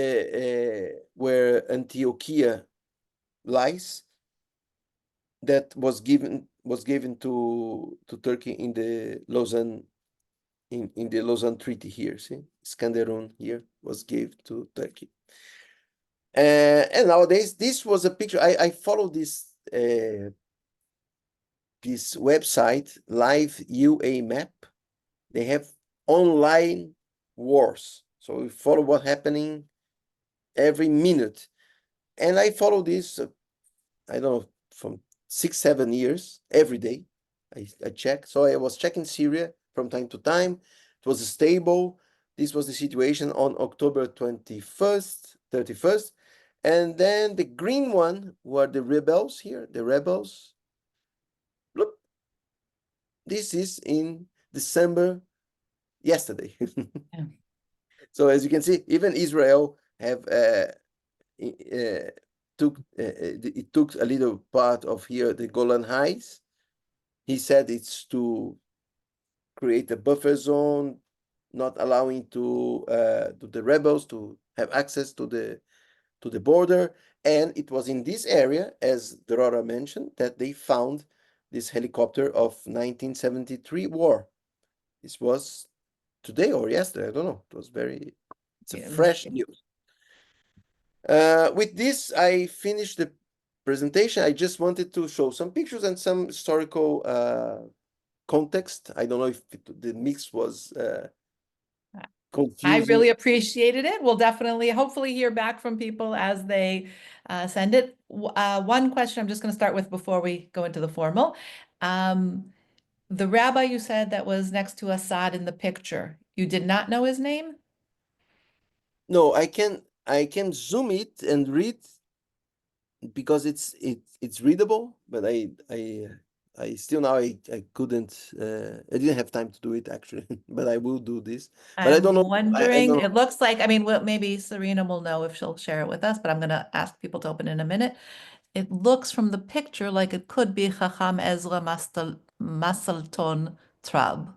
where Antiochia lies, that was given to Turkey in the Lausanne in the Lausanne Treaty here. See, Skanderun here was given to Turkey. And nowadays, this was a picture. I follow this website, Live UA Map. They have online wars, so we follow what's happening every minute. And I follow this, I don't know, from 6-7 years, every day. I check. So I was checking Syria from time to time. It was stable. This was the situation on October 21st, 31st. And then the green one were the rebels here, the rebels. Look, this is in December, yesterday. Yeah. So as you can see, even Israel have it took a little part of here, the Golan Heights. He said it's to create a buffer zone, not allowing to the rebels to have access to the border. And it was in this area, as Drora mentioned, that they found this helicopter of 1973 war. This was today or yesterday, I don't know. It was it's a fresh news. With this, I finished the presentation. I just wanted to show some pictures and some historical context. I don't know if the mix was confusing. I really appreciated it. We'll definitely, hopefully hear back from people as they send it. One question I'm just going to start with before we go into the formal. The rabbi you said that was next to Assad in the picture, you did not know his name? No, I can zoom it and read because it's readable, but I still now I couldn't I didn't have time to do it actually, but I will do this. But I don't know. Wondering, it looks like, I mean, well, maybe Serena will know if she'll share it with us, but I'm going to ask people to open in a minute. It looks from the picture like it could be Chacham Ezra Masalton Trab.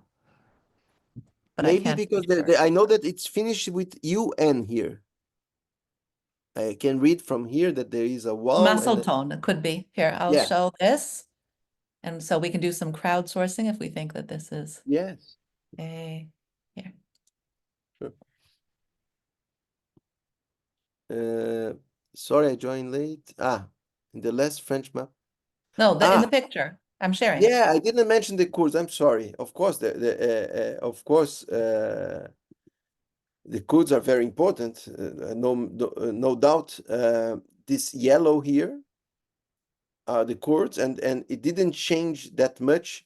But I Maybe can't because be sure. I know that it's finished with UN here. I can read from here that there is a wall. Masalton, it could be. Here, I'll Yeah. show this. And so we can do some crowdsourcing if we think that this is Yes. here. Sure. Sorry, I joined late. In the last French map. No, in the picture. I'm sharing it. Yeah, I didn't mention the Kurds. I'm sorry. Of course, the Kurds are very important. No doubt. This yellow here are the Kurds, and it didn't change that much.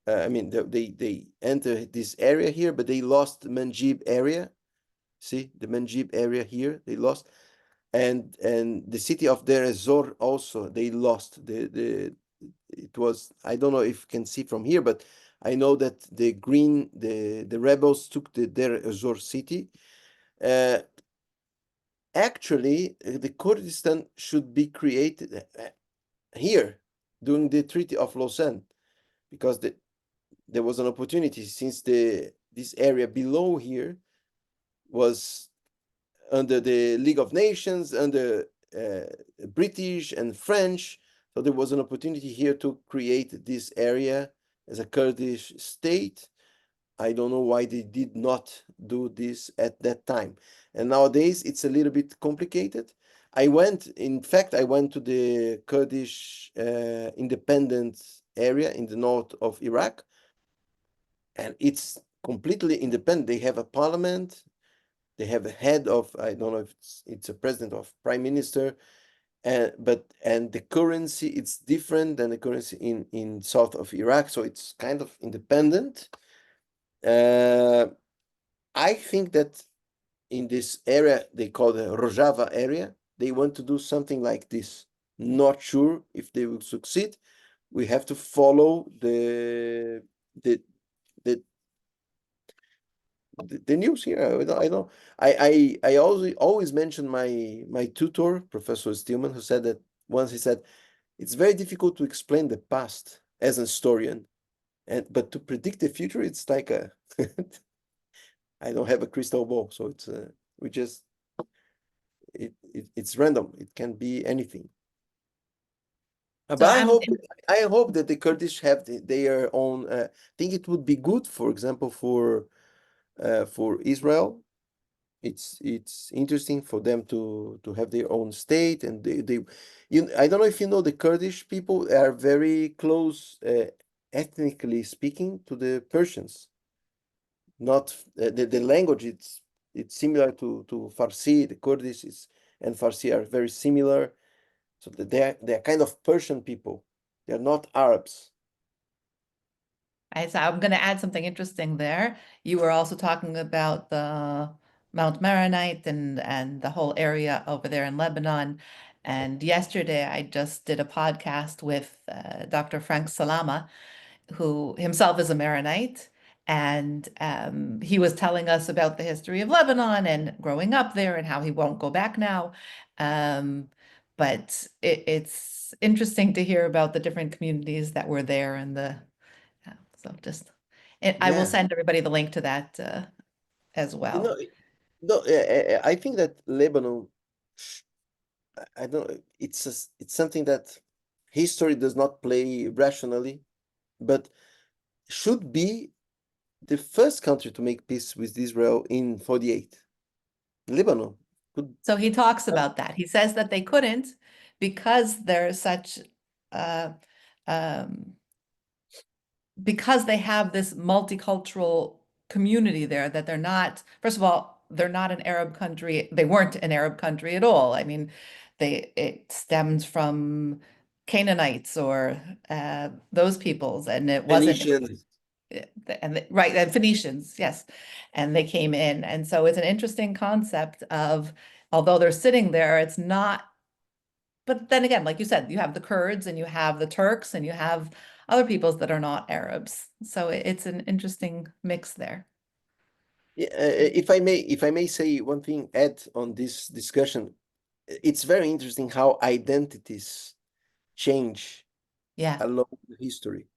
I mean, they enter this area here, but they lost the Manjib area. See the Manjib area here, they lost, and the city of Deir ez-Zor also they lost. It was, I don't know if you can see from here, but I know that the rebels took the Deir ez-Zor city. Actually, the Kurdistan should be created here during the Treaty of Lausanne, because there was an opportunity, since this area below here was under the League of Nations, under British and French. So there was an opportunity here to create this area as a Kurdish state. I don't know why they did not do this at that time. And nowadays it's a little bit complicated. In fact, I went to the Kurdish independent it's in the north of Iraq, and it's completely independent. They have a parliament, they have a head of, I don't know if it's a president of prime minister, and the currency, it's different than the currency in south of Iraq, so it's kind of independent. I think that in this area they call the Rojava area, they want to do something like this. Not sure if they will succeed. We have to follow the news here. I always mention my tutor, Professor Stillman, who said that once. He said it's very difficult to explain the past as a historian, but to predict the future, it's like a I don't have a crystal ball, so it's it's random. It can be anything. But So I hope that the Kurdish have their own. I think it would be good, for example, for Israel. It's interesting for them to have their own state, and I don't know if you know, the Kurdish people are very close, ethnically speaking, to the Persians. Not the language, it's similar to Farsi. The Kurdish and Farsi are very similar, so they're kind of Persian people. They're not Arabs. I'm going to add something interesting there. You were also talking about the Mount Maronite and the whole area over there in Lebanon. And yesterday I just did a podcast with Dr. Frank Salama, who himself is a Maronite. And he was telling us about the history of Lebanon and growing up there and how he won't go back now. But it's interesting to hear about the different communities that were there and so I will send everybody the link to that as well. No, I think that Lebanon, I don't know, it's something that history does not play rationally, but should be the first country to make peace with Israel in 48. Lebanon could. So he talks about that. He says that they couldn't because there's such because they have this multicultural community there, that they're not, first of all, they're not an Arab country. They weren't an Arab country at all. I mean, it stems from Canaanites or those peoples, and it wasn't. Phoenicians. Right, and Phoenicians, yes, and they came in, and so it's an interesting concept of, although they're sitting there, it's not. But then again, like you said, you have the Kurds and you have the Turks and you have other peoples that are not Arabs. So it's an interesting mix there. Yeah, if I may say one thing, add on this discussion, it's very interesting how identities change along the history.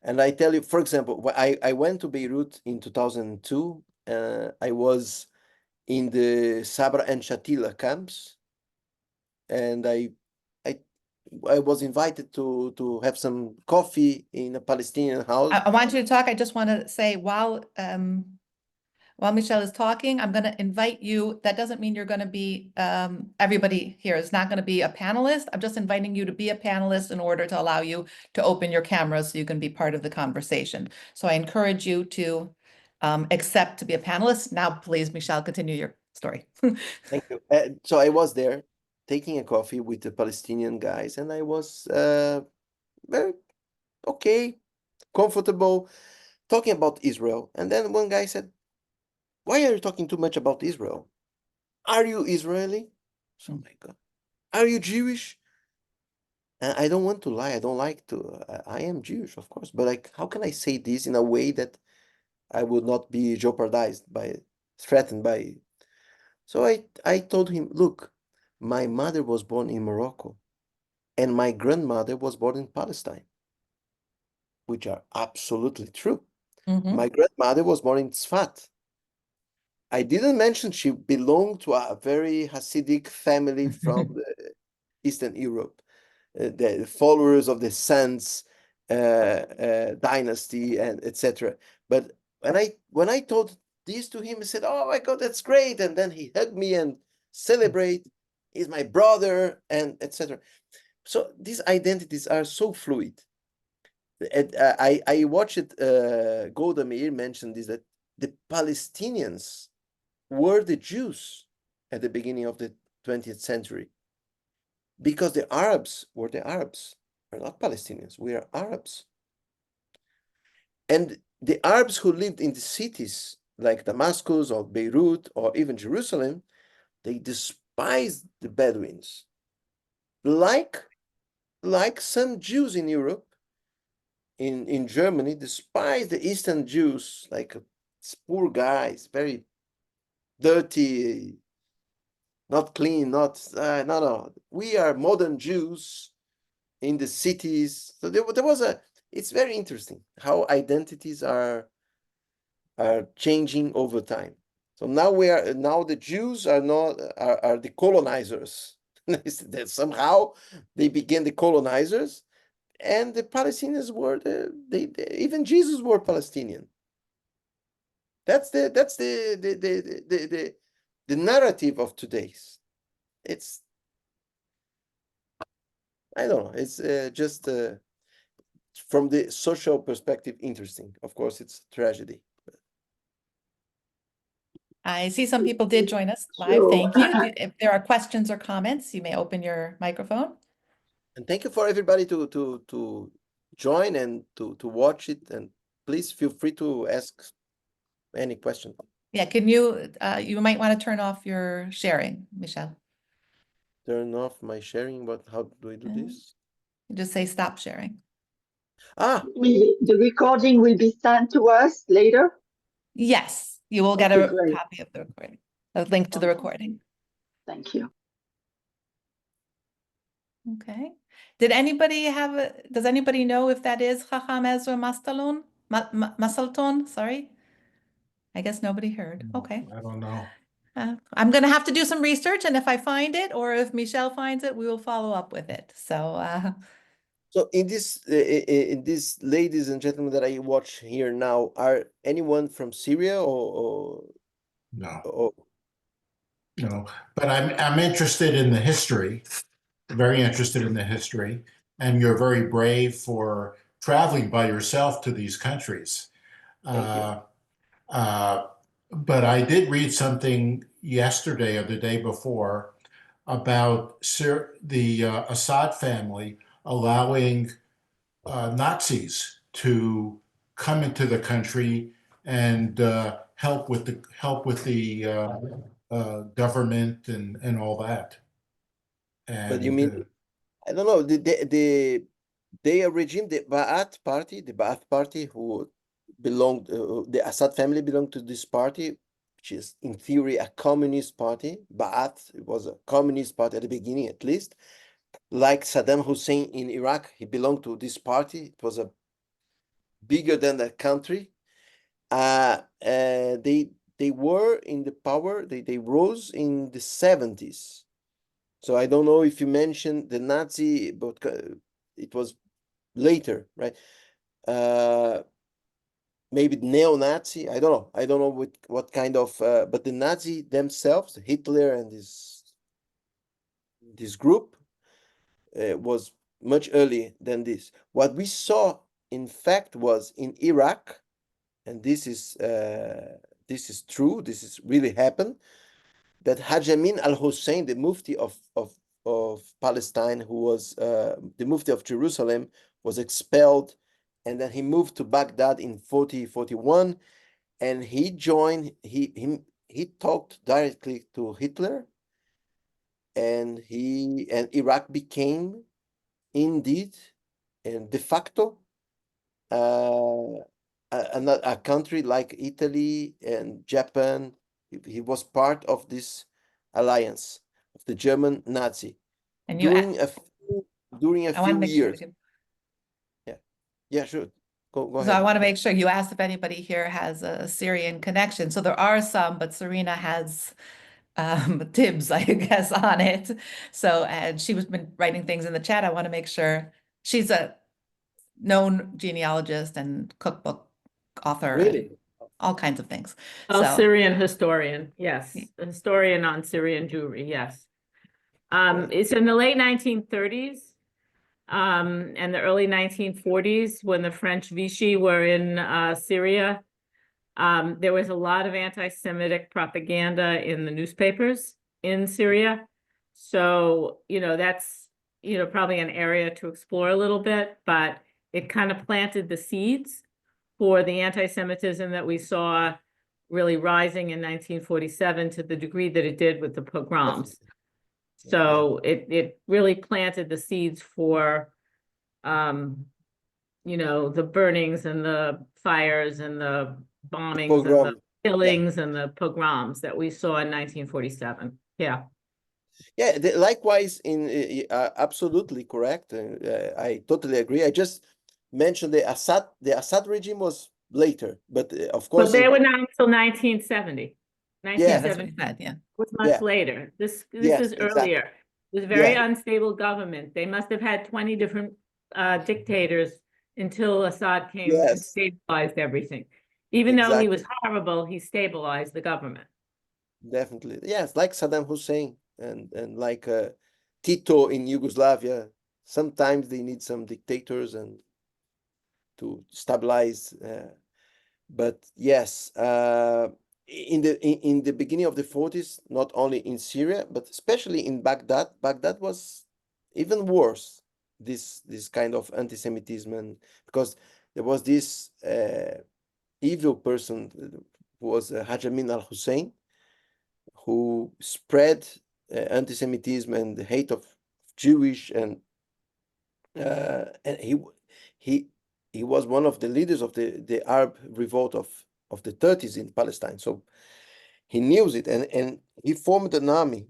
And I tell you, for example, I went to Beirut in 2002. I was in the Sabra and Shatila camps, and I was invited to have some coffee in a Palestinian house. I want you to talk. I just want to say, while Michel is talking, I'm going to invite you. That doesn't mean you're going to be, everybody here is not going to be a panelist. I'm just inviting you to be a panelist in order to allow you to open your camera so you can be part of the conversation. So I encourage you to accept to be a panelist. Now, please, Michel, continue your story. Thank you. So I was there taking a coffee with the Palestinian guys, and I was very okay, comfortable, talking about Israel. And then one guy said, "Why are you talking too much about Israel? Are you Israeli?" So, oh my God, are you Jewish? And I don't want to lie. I don't like to. I am Jewish, of course, but like, how can I say this in a way that I would not be jeopardized threatened by? So I told him, look, my mother was born in Morocco, and my grandmother was born in Palestine, which are absolutely true. Mhm. My grandmother was born in Tzfat. I didn't mention she belonged to a very Hasidic family from Eastern Europe, the followers of the Sands dynasty and etc. But when I told this to him, he said, "Oh my God, that's great!" And then he hugged me and celebrate. He's my brother and etc. So these identities are so fluid. And I watched Golda Meir mentioned this, that the Palestinians were the Jews at the beginning of the 20th century, because the Arabs were the Arabs. We're not Palestinians, we are Arabs. And the Arabs who lived in the cities like Damascus or Beirut or even Jerusalem, they despised the Bedouins, like some Jews in Europe, in Germany, despise the Eastern Jews, like poor guys, very dirty, not clean, no. We are modern Jews in the cities. So there was it's very interesting how identities are changing over time. So now the Jews are the colonizers. That somehow they became the colonizers, and the Palestinians were even Jesus were Palestinian. That's the narrative of today's. It's, I don't know, it's just from the social perspective interesting. Of course, it's tragedy. I see some people did join us live. Sure. Thank you. If there are questions or comments, you may open your microphone. And thank you for everybody to join and to watch it. And please feel free to ask any question. Yeah, can you might want to turn off your sharing, Michel. Turn off my sharing, but how do I do this? Just say stop sharing. The recording will be sent to us later? Yes, you will get Okay, a great. copy of the recording, a link to the recording. Thank you. Okay. Does anybody know if that is Chacham Ezra Masalton? Sorry. I guess nobody heard. Okay. I don't know. I'm going to have to do some research, and if I find it, or if Michel finds it, we will follow up with it. So, So in this, ladies and gentlemen that I watch here now, are anyone from Syria or No, no. But I'm interested in the history, very interested in the history, and you're very brave for traveling by yourself to these countries. Thank you. But I did read something yesterday or the day before about the Assad family allowing Nazis to come into the country and help with the government and all that. And But you mean, I don't know, their regime, the Ba'ath Party, who belonged, the Assad family belonged to this party, which is in theory a communist party. Ba'ath was a communist party at the beginning, at least. Like Saddam Hussein in Iraq, he belonged to this party. It was a bigger than the country. They were in the power. They rose in the 70s. So I don't know if you mentioned the Nazi, but it was later, right? Maybe neo-Nazi. I don't know what kind of. But the Nazi themselves, Hitler and this group, was much earlier than this. What we saw, in fact, was in Iraq, and this is true. This is really happened. That Haj Amin al-Hussein, the Mufti of Palestine, who was the Mufti of Jerusalem, was expelled, and then he moved to Baghdad in 41, and he joined. He talked directly to Hitler, and Iraq became indeed and de facto a country like Italy and Japan. He was part of this alliance of the German Nazi and during a I want few to make sure we years. can. Yeah, sure. Go So I ahead. want to make sure you asked if anybody here has a Syrian connection. So there are some, but Serena has Tibbs, I guess, on it. So, and she was been writing things in the chat. I want to make sure she's a known genealogist and cookbook author and Really? all kinds of things. Oh, So Syrian historian, yes. A historian on Syrian Jewry, yes. It's in the late 1930s and the early 1940s when the French Vichy were in Syria. There was a lot of anti-Semitic propaganda in the newspapers in Syria. So, that's, probably an area to explore a little bit, but it kind of planted the seeds for the anti-Semitism that we saw really rising in 1947 to the degree that it did with the pogroms. So it really planted the seeds for, the burnings and the fires and the bombings and the Pogrom. killings and the pogroms that we saw in 1947. Yeah. Yeah, likewise, absolutely correct. I totally agree. I just mentioned the Assad regime was later, but of But course, they were not until 1970. yeah, that's what 1970 he said. Yeah. was much Yeah. later. This Yes, is exactly. earlier. It was a very Yeah. unstable government. They must have had 20 different dictators until Assad came and Yes. stabilized everything. Even though he was Exactly. horrible, he stabilized the government. Definitely. Yes, like Saddam Hussein and like Tito in Yugoslavia. Sometimes they need some dictators and to stabilize. But yes, in the beginning of the 40s, not only in Syria, but especially in Baghdad, Baghdad was even worse. This kind of anti-Semitism, because there was this evil person who was Haj Amin al-Hussein, who spread anti-Semitism and the hate of Jewish, and he was one of the leaders of the Arab revolt of the 30s in Palestine. So he knew it, and he formed an army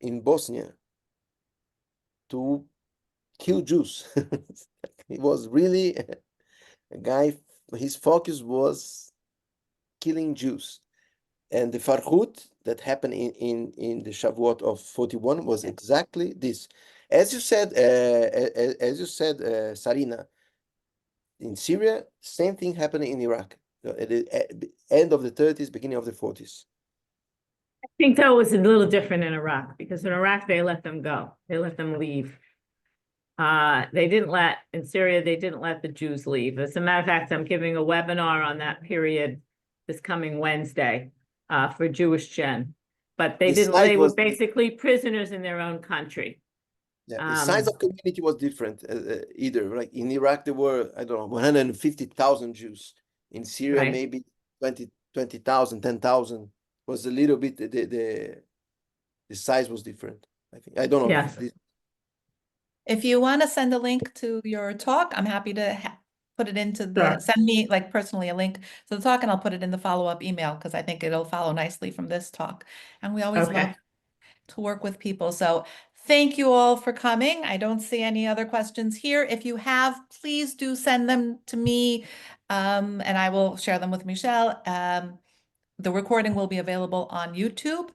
in Bosnia to kill Jews. He was really a guy, his focus was killing Jews. And the Farhud that happened in the Shavuot of 41 was exactly this. As you said, Sarina, in Syria, same thing happened in Iraq at the end of the 30s, beginning of the 40s. I think that was a little different in Iraq, because in Iraq, they let them go. They let them leave. In Syria, they didn't let the Jews leave. As a matter of fact, I'm giving a webinar on that period this coming Wednesday for Jewish Gen. But they were basically prisoners in their own country. Yeah, the size of community was different either. Like in Iraq, there were, I don't know, 150,000 Jews. In Syria, Right. maybe 20,000, 10,000 was a little bit, the size was different. I think, I don't know. Yes. If you want to send a link to your talk, I'm happy to put it into Sure. send me like personally a link to the talk, and I'll put it in the follow-up email because I think it'll follow nicely from this talk. And we always Okay. love to work with people. So thank you all for coming. I don't see any other questions here. If you have, please do send them to me, and I will share them with Michel. The recording will be available on YouTube.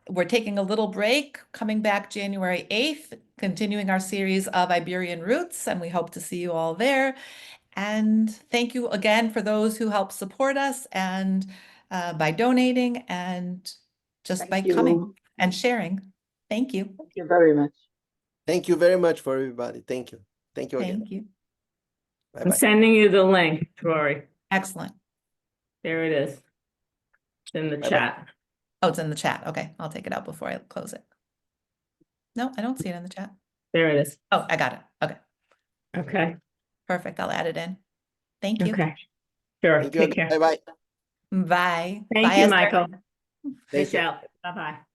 We're taking a little break, coming back January 8th, continuing our series of Iberian roots, and we hope to see you all there. And thank you again for those who help support us and by donating and just by coming and sharing. Thank you. Thank you very much. Thank you very much for everybody. Thank you. Thank you again. Thank you. Bye-bye. I'm sending you the link, Rory. Excellent. There it is. It's in the Bye-bye. chat. Oh, it's in the chat. Okay, I'll take it out before I close it. No, I don't see it in the chat. There it is. Oh, I got it. Okay, Okay. perfect. I'll add it in. Thank you. Okay. Sure. Thank you Take again. care. Bye-bye. Bye. Thank Bye, you, Esther. Michael. Thank you. Michelle. Bye-bye.